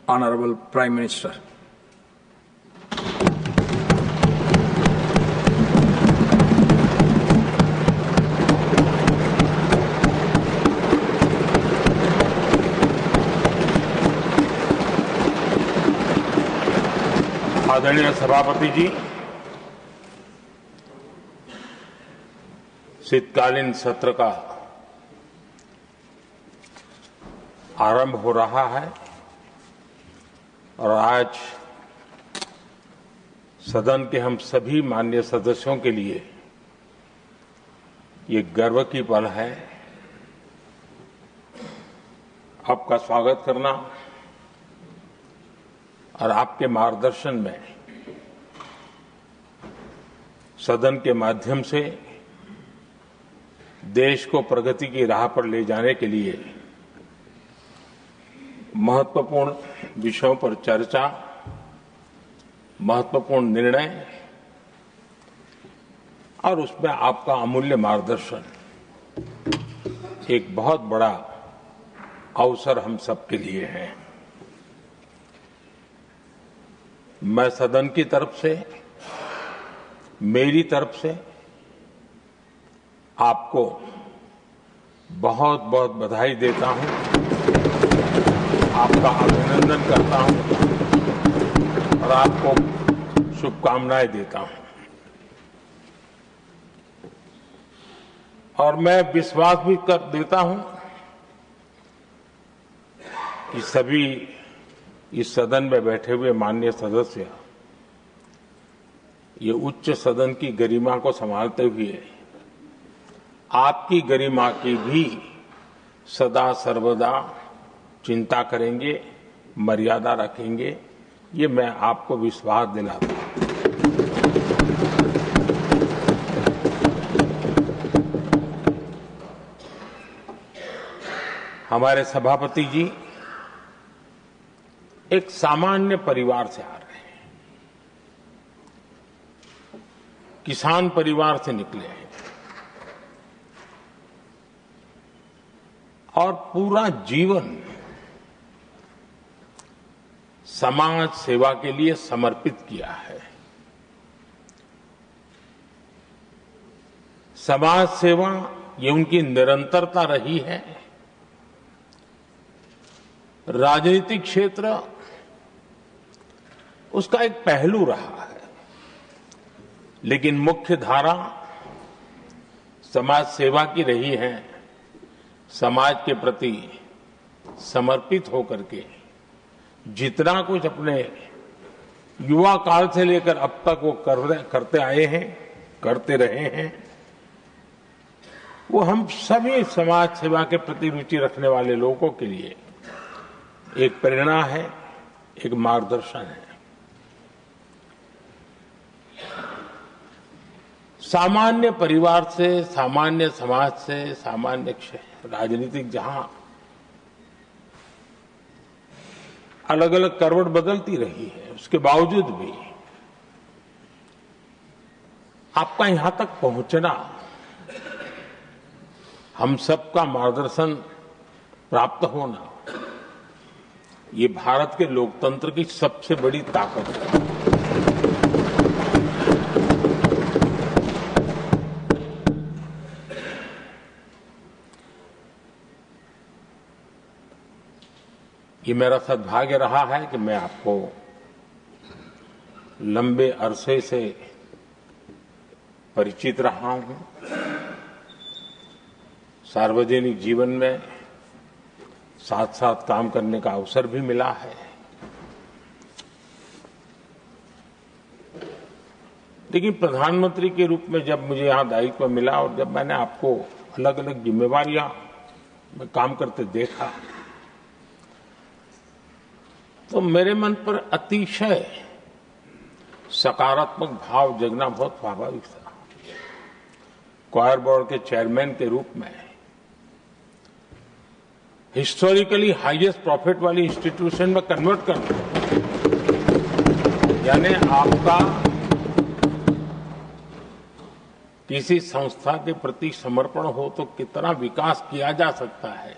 Honorable Prime Minister. आदरणीय सभापति जी, शीतकालीन सत्र का आरंभ हो रहा है और आज सदन के हम सभी माननीय सदस्यों के लिए ये गर्व की पल है आपका स्वागत करना और आपके मार्गदर्शन में सदन के माध्यम से देश को प्रगति की राह पर ले जाने के लिए महत्वपूर्ण विषयों पर चर्चा, महत्वपूर्ण निर्णय और उसमें आपका अमूल्य मार्गदर्शन एक बहुत बड़ा अवसर हम सबके लिए है। मैं सदन की तरफ से, मेरी तरफ से आपको बहुत बहुत बधाई देता हूं, आपका अभिनंदन करता हूं और आपको शुभकामनाएं देता हूं। और मैं विश्वास भी कर देता हूं कि सभी इस सदन में बैठे हुए माननीय सदस्य ये उच्च सदन की गरिमा को संभालते हुए आपकी गरिमा की भी सदा सर्वदा चिंता करेंगे, मर्यादा रखेंगे, ये मैं आपको विश्वास दिलाता हूं। हमारे सभापति जी एक सामान्य परिवार से आ रहे हैं, किसान परिवार से निकले हैं और पूरा जीवन समाज सेवा के लिए समर्पित किया है। समाज सेवा ये उनकी निरंतरता रही है। राजनीतिक क्षेत्र उसका एक पहलू रहा है, लेकिन मुख्य धारा समाज सेवा की रही है। समाज के प्रति समर्पित होकर के जितना कुछ अपने युवा काल से लेकर अब तक वो करते आए हैं, करते रहे हैं, वो हम सभी समाज सेवा के प्रति रुचि रखने वाले लोगों के लिए एक प्रेरणा है, एक मार्गदर्शन है। सामान्य परिवार से, सामान्य समाज से, सामान्य राजनीतिक जहां अलग अलग करवट बदलती रही है, उसके बावजूद भी आपका यहां तक पहुंचना, हम सबका मार्गदर्शन प्राप्त होना, ये भारत के लोकतंत्र की सबसे बड़ी ताकत है। ये मेरा सद्भाग्य रहा है कि मैं आपको लंबे अरसे से परिचित रहा हूं। सार्वजनिक जीवन में साथ साथ काम करने का अवसर भी मिला है। लेकिन प्रधानमंत्री के रूप में जब मुझे यहां दायित्व मिला और जब मैंने आपको अलग अलग जिम्मेवारियां में काम करते देखा, तो मेरे मन पर अतिशय सकारात्मक भाव जगना बहुत स्वाभाविक था। क्वायर बोर्ड के चेयरमैन के रूप में हिस्टोरिकली हाईएस्ट प्रॉफिट वाली इंस्टीट्यूशन में कन्वर्ट करना, यानी आपका किसी संस्था के प्रति समर्पण हो तो कितना विकास किया जा सकता है,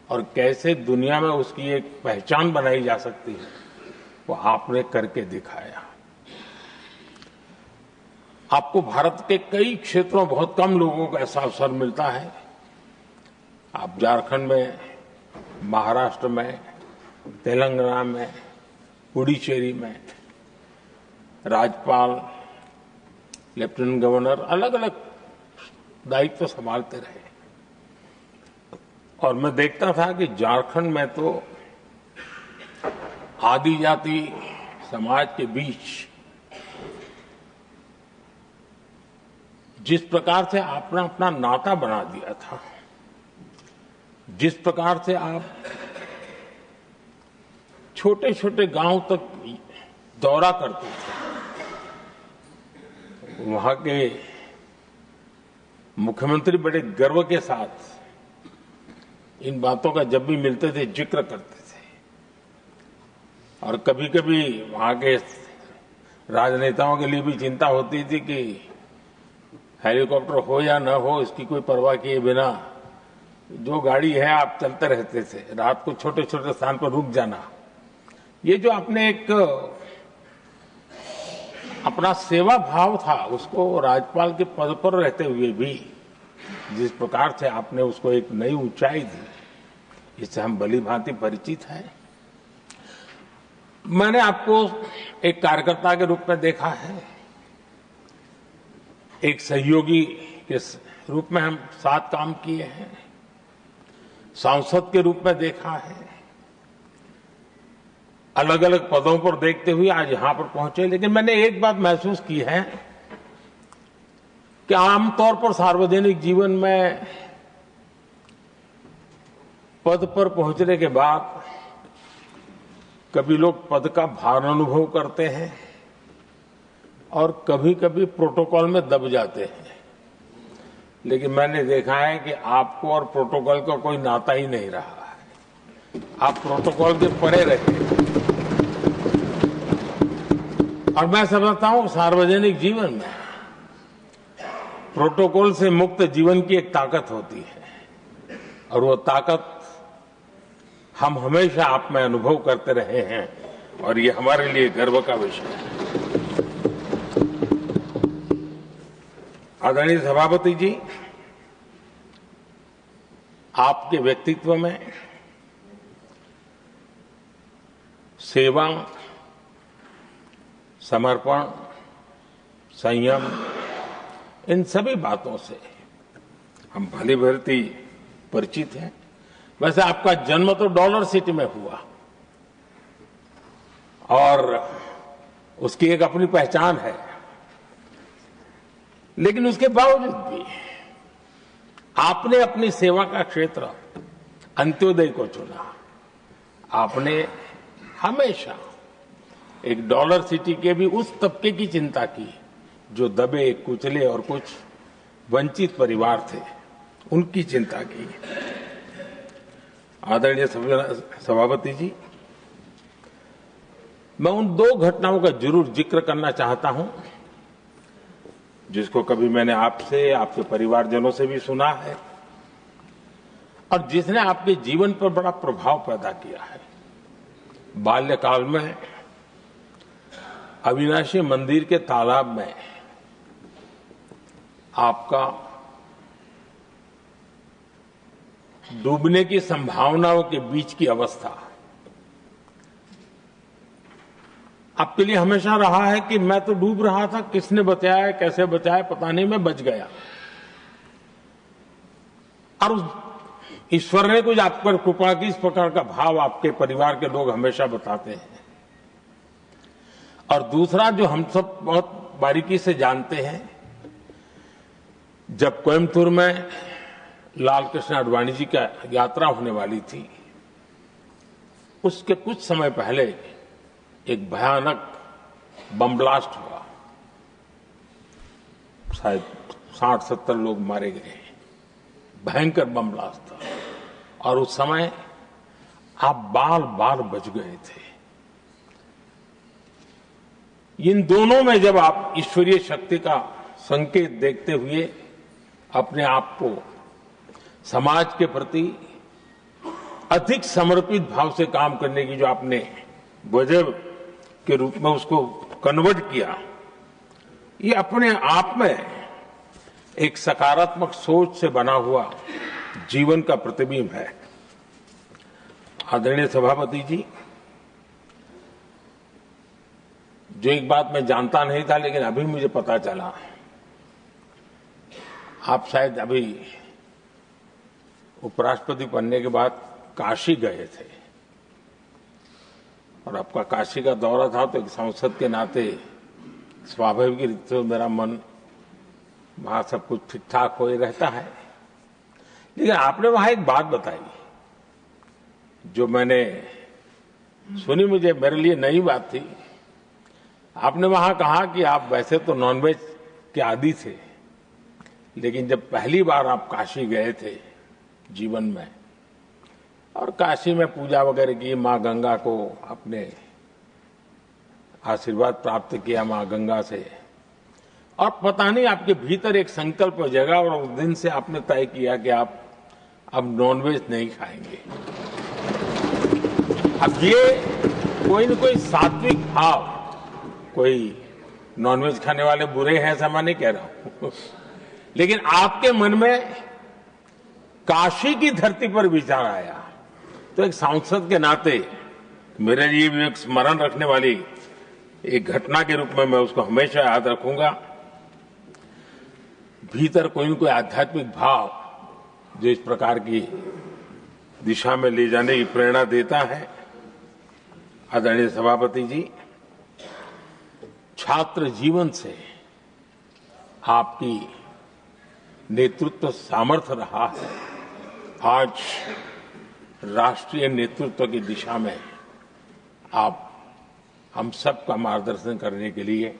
और कैसे दुनिया में उसकी एक पहचान बनाई जा सकती है, वो आपने करके दिखाया। आपको भारत के कई क्षेत्रों बहुत कम लोगों को ऐसा अवसर मिलता है। आप झारखंड में, महाराष्ट्र में, तेलंगाना में, पुडुचेरी में राज्यपाल, लेफ्टिनेंट गवर्नर अलग अलग दायित्व संभालते रहे। और मैं देखता था कि झारखंड में तो आदिजाति समाज के बीच जिस प्रकार से आपने अपना नाता बना दिया था, जिस प्रकार से आप छोटे छोटे गांव तक दौरा करते थे, वहां के मुख्यमंत्री बड़े गर्व के साथ इन बातों का जब भी मिलते थे जिक्र करते थे। और कभी कभी वहां के राजनेताओं के लिए भी चिंता होती थी कि हेलीकॉप्टर हो या न हो, इसकी कोई परवाह किए बिना जो गाड़ी है आप चलते रहते थे। रात को छोटे छोटे स्थान पर रुक जाना, ये जो आपने एक अपना सेवा भाव था, उसको राज्यपाल के पद पर रहते हुए भी जिस प्रकार से आपने उसको एक नई ऊंचाई दी, इससे हम भली भांति परिचित हैं। मैंने आपको एक कार्यकर्ता के रूप में देखा है, एक सहयोगी के रूप में हम साथ काम किए हैं, सांसद के रूप में देखा है, अलग अलग पदों पर देखते हुए आज यहां पर पहुंचे। लेकिन मैंने एक बात महसूस की है कि आमतौर पर सार्वजनिक जीवन में पद पर पहुंचने के बाद कभी लोग पद का भार अनुभव करते हैं और कभी कभी प्रोटोकॉल में दब जाते हैं। लेकिन मैंने देखा है कि आपको और प्रोटोकॉल का कोई नाता ही नहीं रहा है। आप प्रोटोकॉल के परे रहे। और मैं समझता हूं सार्वजनिक जीवन में प्रोटोकॉल से मुक्त जीवन की एक ताकत होती है, और वो ताकत हम हमेशा आप में अनुभव करते रहे हैं, और ये हमारे लिए गर्व का विषय है। आदरणीय सभापति जी, आपके व्यक्तित्व में सेवा, समर्पण, संयम, इन सभी बातों से हम भली भांति परिचित हैं। वैसे आपका जन्म तो डॉलर सिटी में हुआ और उसकी एक अपनी पहचान है, लेकिन उसके बावजूद भी आपने अपनी सेवा का क्षेत्र अंत्योदय को चुना। आपने हमेशा एक डॉलर सिटी के भी उस तबके की चिंता की जो दबे, कुचले और कुछ वंचित परिवार थे, उनकी चिंता की। आदरणीय सभापति जी, मैं उन दो घटनाओं का जरूर जिक्र करना चाहता हूं जिसको कभी मैंने आपसे, आपके परिवारजनों से भी सुना है और जिसने आपके जीवन पर बड़ा प्रभाव पैदा किया है। बाल्यकाल में अविनाशी मंदिर के तालाब में आपका डूबने की संभावनाओं के बीच की अवस्था आपके लिए हमेशा रहा है कि मैं तो डूब रहा था, किसने बचाया, कैसे बचाया पता नहीं, मैं बच गया। और उस ईश्वर ने कुछ आप पर कृपा की, इस प्रकार का भाव आपके परिवार के लोग हमेशा बताते हैं। और दूसरा जो हम सब बहुत बारीकी से जानते हैं, जब कोयम्बतूर में लाल कृष्ण आडवाणी जी का यात्रा होने वाली थी, उसके कुछ समय पहले एक भयानक बम ब्लास्ट हुआ। शायद 60-70 लोग मारे गए। भयंकर बम ब्लास्ट था और उस समय आप बाल बाल बच गए थे। इन दोनों में जब आप ईश्वरीय शक्ति का संकेत देखते हुए अपने आप को समाज के प्रति अधिक समर्पित भाव से काम करने की जो आपने वजह के रूप में उसको कन्वर्ट किया, ये अपने आप में एक सकारात्मक सोच से बना हुआ जीवन का प्रतिबिंब है। आदरणीय सभापति जी, जो एक बात मैं जानता नहीं था लेकिन अभी मुझे पता चला, आप शायद अभी उपराष्ट्रपति बनने के बाद काशी गए थे और आपका काशी का दौरा था, तो एक सांसद के नाते स्वाभाविक रूप से मेरा मन वहां सब कुछ ठीक ठाक हो ही रहता है। लेकिन आपने वहां एक बात बताई जो मैंने सुनी, मुझे मेरे लिए नई बात थी। आपने वहां कहा कि आप वैसे तो नॉनवेज के आदी थे, लेकिन जब पहली बार आप काशी गए थे जीवन में और काशी में पूजा वगैरह की, मां गंगा को अपने आशीर्वाद प्राप्त किया मां गंगा से, और पता नहीं आपके भीतर एक संकल्प जगा और उस दिन से आपने तय किया कि आप अब नॉनवेज नहीं खाएंगे। अब ये कोई न कोई सात्विक भाव, कोई नॉनवेज खाने वाले बुरे हैं ऐसा मैं नहीं कह रहा हूं, लेकिन आपके मन में काशी की धरती पर विचार आया, तो एक सांसद के नाते मेरे लिए भी एक स्मरण रखने वाली एक घटना के रूप में मैं उसको हमेशा याद रखूंगा। भीतर कोई न कोई आध्यात्मिक भाव जो इस प्रकार की दिशा में ले जाने की प्रेरणा देता है। आदरणीय सभापति जी, छात्र जीवन से आपकी नेतृत्व सामर्थ्य रहा है। आज राष्ट्रीय नेतृत्व की दिशा में आप हम सब का मार्गदर्शन करने के लिए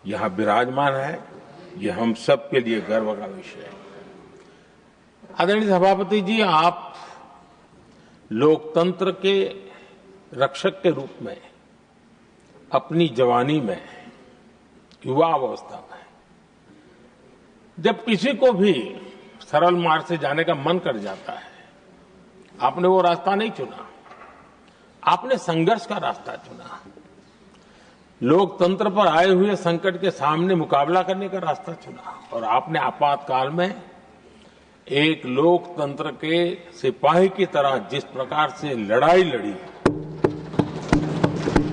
यहां विराजमान है, ये हम सब के लिए गर्व का विषय है। आदरणीय सभापति जी, आप लोकतंत्र के रक्षक के रूप में अपनी जवानी में, युवा अवस्था में, जब किसी को भी सरल मार्ग से जाने का मन कर जाता है, आपने वो रास्ता नहीं चुना, आपने संघर्ष का रास्ता चुना। लोकतंत्र पर आए हुए संकट के सामने मुकाबला करने का रास्ता चुना और आपने आपातकाल में एक लोकतंत्र के सिपाही की तरह जिस प्रकार से लड़ाई लड़ी,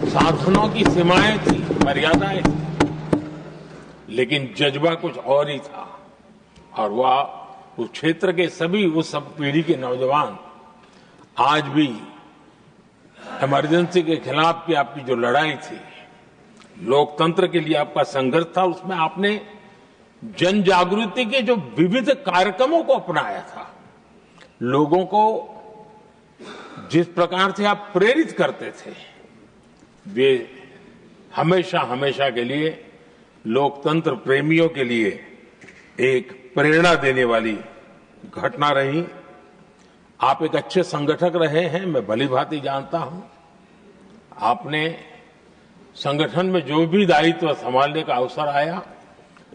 साधनों की सीमाएं थी, मर्यादाएं थी, लेकिन जज्बा कुछ और ही था। और वह उस क्षेत्र के सभी, उस सब पीढ़ी के नौजवान आज भी इमरजेंसी के खिलाफ की आपकी जो लड़ाई थी, लोकतंत्र के लिए आपका संघर्ष था, उसमें आपने जन जागृति के जो विविध कार्यक्रमों को अपनाया था, लोगों को जिस प्रकार से आप प्रेरित करते थे, वे हमेशा हमेशा के लिए लोकतंत्र प्रेमियों के लिए एक प्रेरणा देने वाली घटना रही। आप एक अच्छे संगठक रहे हैं, मैं भली भांति जानता हूं। आपने संगठन में जो भी दायित्व संभालने का अवसर आया,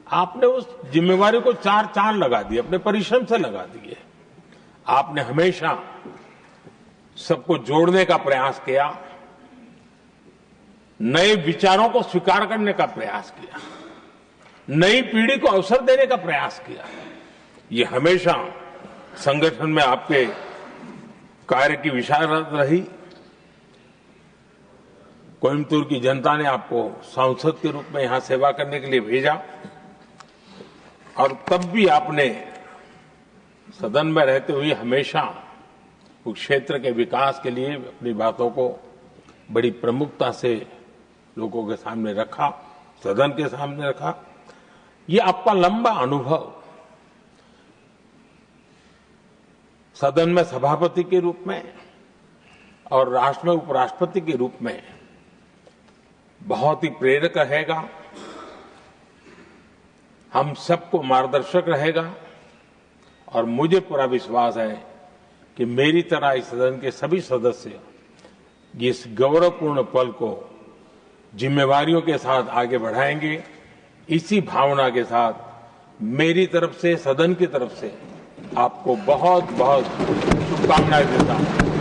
आपने उस जिम्मेवारी को चार चांद लगा दिए, अपने परिश्रम से लगा दिए। आपने हमेशा सबको जोड़ने का प्रयास किया, नए विचारों को स्वीकार करने का प्रयास किया, नई पीढ़ी को अवसर देने का प्रयास किया। ये हमेशा संगठन में आपके कार्य की विशारत रही। कोयम्बतूर की जनता ने आपको सांसद के रूप में यहां सेवा करने के लिए भेजा और तब भी आपने सदन में रहते हुए हमेशा उस क्षेत्र के विकास के लिए अपनी बातों को बड़ी प्रमुखता से लोगों के सामने रखा, सदन के सामने रखा। ये आपका लंबा अनुभव सदन में सभापति के रूप में और राष्ट्र में उपराष्ट्रपति के रूप में बहुत ही प्रेरक रहेगा, हम सबको मार्गदर्शक रहेगा। और मुझे पूरा विश्वास है कि मेरी तरह इस सदन के सभी सदस्य इस गौरवपूर्ण पल को जिम्मेवारियों के साथ आगे बढ़ाएंगे। इसी भावना के साथ मेरी तरफ से, सदन की तरफ से आपको बहुत बहुत शुभकामनाएं देता हूं।